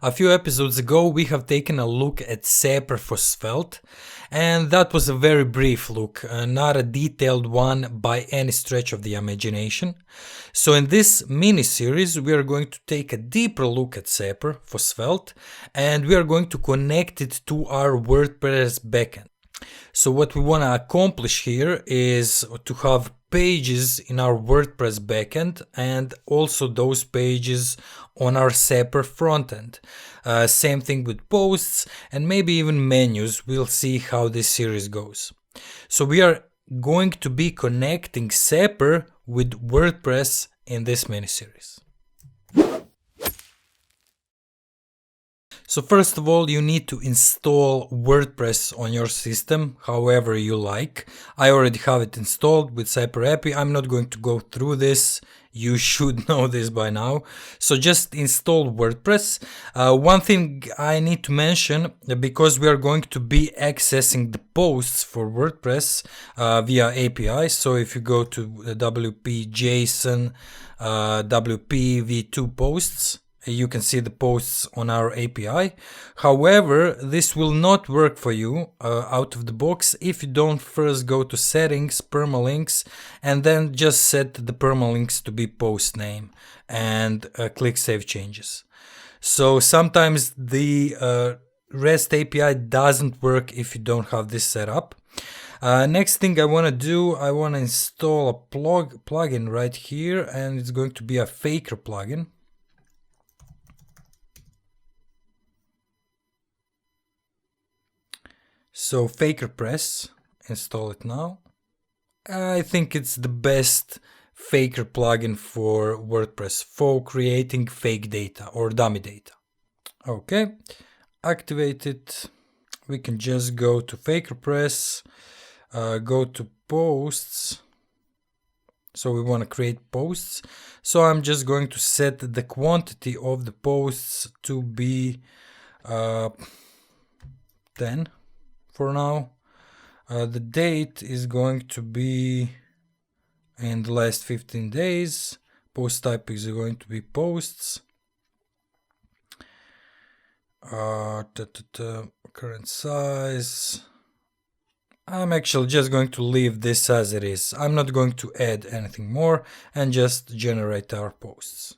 A few episodes ago we have taken a look at Sapper for Svelte, and that was a very brief look, not a detailed one by any stretch of the imagination. So in this mini-series we are going to take a deeper look at Sapper for Svelte, and we are going to connect it to our WordPress backend. So what we want to accomplish here is to have pages in our WordPress backend and also those pages on our Sapper frontend. Same thing with posts and maybe even menus. We'll see how this series goes. So we are going to be connecting Sapper with WordPress in this mini series. So first of all, you need to install WordPress on your system, however you like. I already have it installed with Sapper API. I'm not going to go through this. You should know this by now. So just install WordPress. One thing I need to mention, because we are going to be accessing the posts for WordPress via API. So if you go to WP JSON WP v2 posts, you can see the posts on our API. However, this will not work for you out of the box if you don't first go to settings, permalinks, and then just set the permalinks to be post name and click save changes. So sometimes the REST API doesn't work if you don't have this set up. Next thing I want to do, I want to install a plugin right here, and it's going to be a Faker plugin. So Faker Press, install it now. I think it's the best Faker plugin for WordPress for creating fake data or dummy data. Okay, activate it. We can just go to Faker Press, go to posts. So we want to create posts. So I'm just going to set the quantity of the posts to be 10. For now, the date is going to be in the last 15 days. Post type is going to be posts. Current size. I'm actually just going to leave this as it is. I'm not going to add anything more and just generate our posts.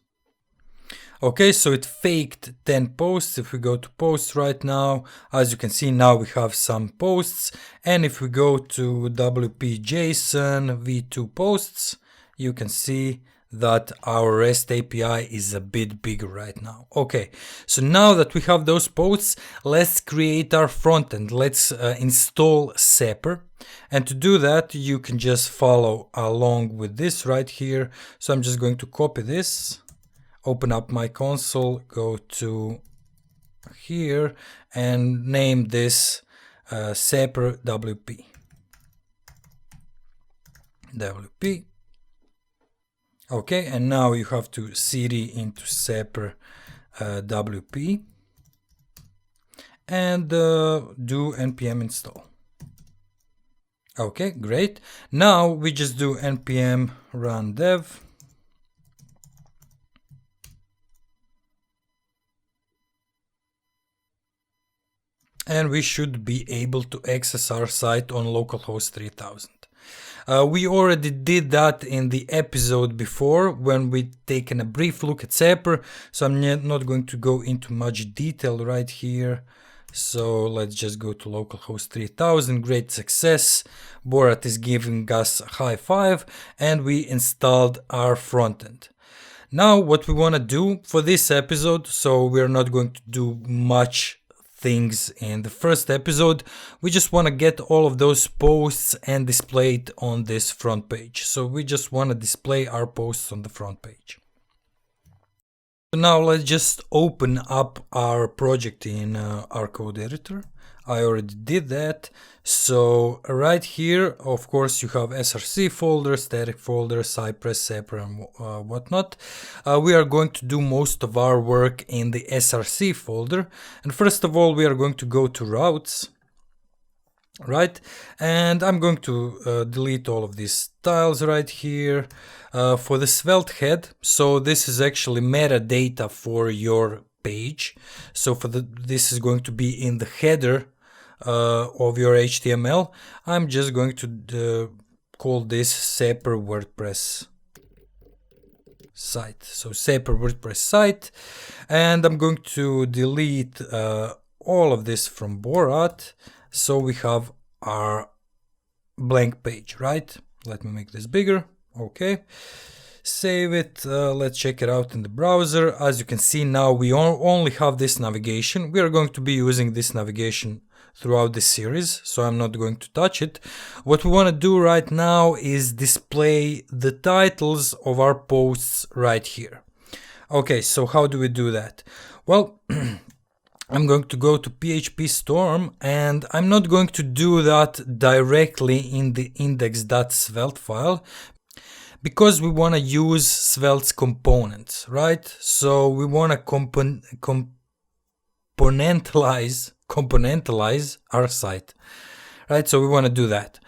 Okay, so it faked 10 posts. If we go to posts right now, as you can see, now we have some posts. And if we go to WP JSON v2 posts, you can see that our REST API is a bit bigger right now. Okay, so now that we have those posts, let's create our frontend. Let's install Sapper. And to do that, you can just follow along with this right here. So I'm just going to copy this. Open up my console, go to here and name this Sapper WP. Okay, and now you have to cd into Sapper WP and do npm install. Okay, great. Now we just do npm run dev. And we should be able to access our site on localhost 3000. We already did that in the episode before when we taken a brief look at Sapper, so I'm not going to go into much detail right here. So let's just go to localhost 3000, great success. Borat is giving us a high five, and we installed our frontend. Now what we want to do for this episode, so we're not going to do much things in the first episode, we just want to get all of those posts and display it on this front page. So we just want to display our posts on the front page. So now let's just open up our project in our code editor. I already did that. So right here, of course, you have src folder, static folder, Cypress, Sapper, and whatnot. We are going to do most of our work in the src folder. And first of all, we are going to go to routes. Right, and I'm going to delete all of these styles right here for the Svelte head. So this is actually metadata for your page. So this is going to be in the header of your HTML. I'm just going to call this Sapper WordPress site. So Sapper WordPress site, and I'm going to delete all of this from Borat. So we have our blank page, right? Let me make this bigger. Okay, save it. Let's check it out in the browser. As you can see, now we only have this navigation. We are going to be using this navigation throughout this series, so I'm not going to touch it. What we want to do right now is display the titles of our posts right here. Okay, so how do we do that? Well, I'm going to go to PHP Storm, and I'm not going to do that directly in the index.svelte file, because we want to use Svelte's components, right? So we want to componentalize our site, right? So we want to do that.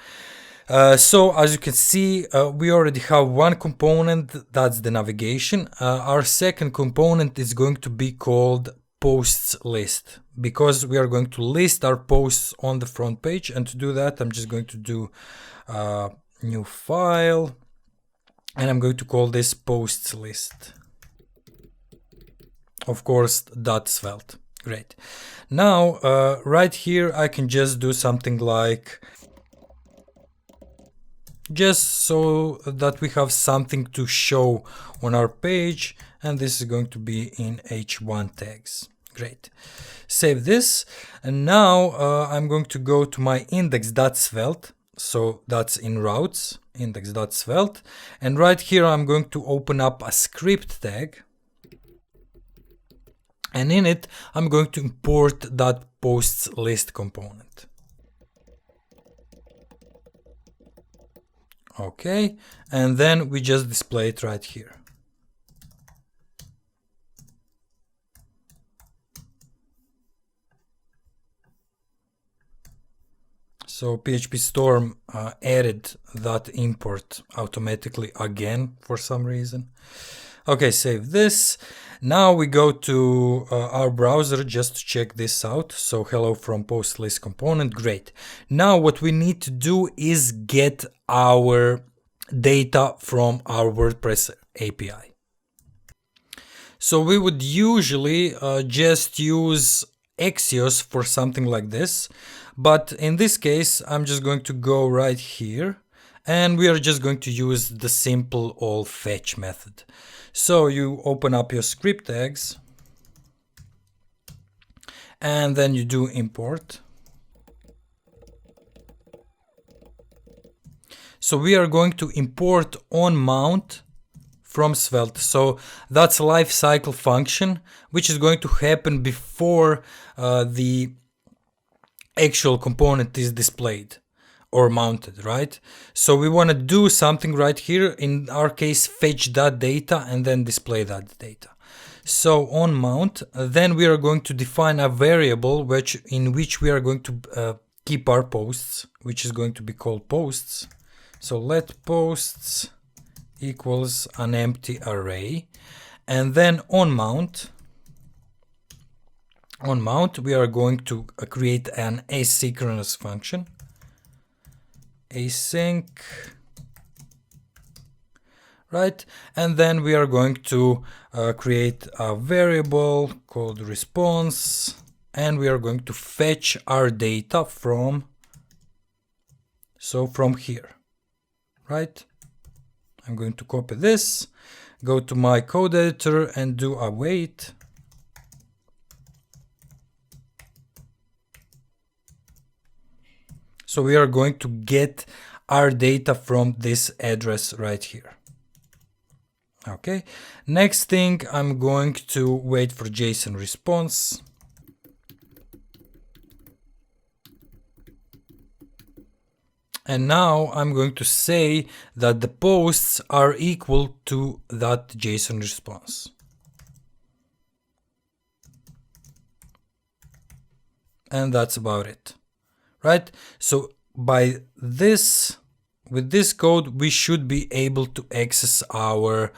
So as you can see, we already have one component, that's the navigation. Our second component is going to be called posts list, because we are going to list our posts on the front page. And to do that, I'm just going to do new file, and I'm going to call this posts list. Of course, .svelte. Great. Now, right here, I can just do something like, just so that we have something to show on our page, and this is going to be in h1 tags. Great. Save this, and now I'm going to go to my index.svelte. So that's in routes, index.svelte, and right here I'm going to open up a script tag, and in it I'm going to import that posts list component. Okay, and then we just display it right here. So PHP Storm added that import automatically again for some reason. Okay, save this. Now we go to our browser just to check this out. So hello from post list component. Great. Now what we need to do is get our data from our WordPress API. So we would usually just use Axios for something like this, but in this case I'm just going to go right here, and we are just going to use the simple all fetch method. So you open up your script tags, and then you do import. So we are going to import on mount from Svelte. So that's a life cycle function, which is going to happen before the actual component is displayed or mounted, right? So we want to do something right here, in our case fetch that data and then display that data. So on mount, then we are going to define a variable in which we are going to keep our posts, which is going to be called posts. So let posts equals an empty array, and then on mount we are going to create an asynchronous function, async, right? And then we are going to create a variable called response, and we are going to fetch our data from here, right? I'm going to copy this, go to my code editor and do await. So we are going to get our data from this address right here. Okay, next thing, I'm going to wait for JSON response. And now I'm going to say that the posts are equal to that JSON response. And that's about it, right? So by this, with this code, we should be able to access our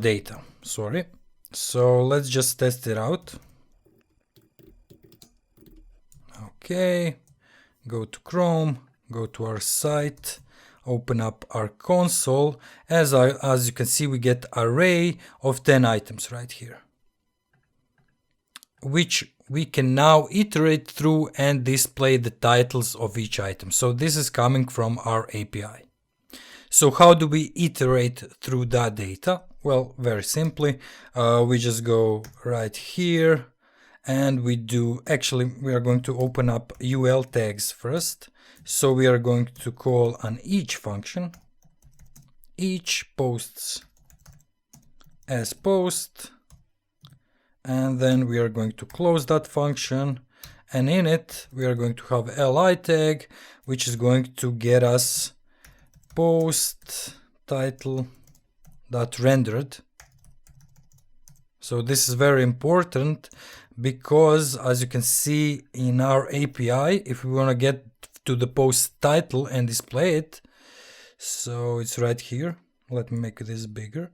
data. Sorry. So let's just test it out. Okay, go to Chrome, go to our site, open up our console. As you can see, we get array of 10 items right here, which we can now iterate through and display the titles of each item. So this is coming from our API. So how do we iterate through that data? Well, very simply, we just go right here and we are going to open up UL tags first. So we are going to call an each function, each posts as post, and then we are going to close that function, and in it we are going to have li tag, which is going to get us post title dot rendered. So this is very important because, as you can see in our API, if we want to get to the post title and display it, so it's right here. Let me make this bigger.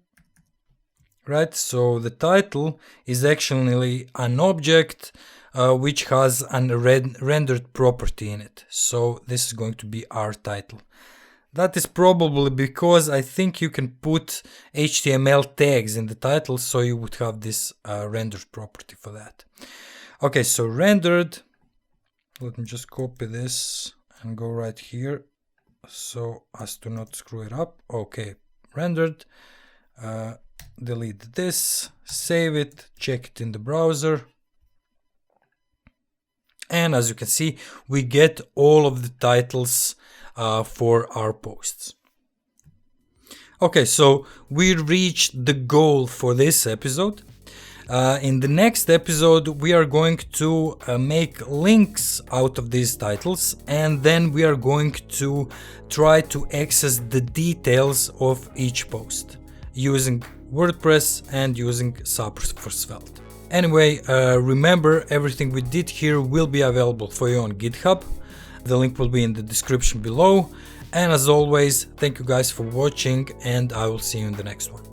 Right, so the title is actually an object which has a rendered property in it. So this is going to be our title. That is probably because I think you can put HTML tags in the title, so you would have this rendered property for that. Okay, so rendered, let me just copy this and go right here so as to not screw it up. Okay, rendered, delete this, save it, check it in the browser. And as you can see, we get all of the titles for our posts. Okay, so we reached the goal for this episode. In the next episode, we are going to make links out of these titles, and then we are going to try to access the details of each post using WordPress and using Sapper for Svelte. Anyway, remember, everything we did here will be available for you on GitHub. The link will be in the description below. And as always, thank you guys for watching, and I will see you in the next one.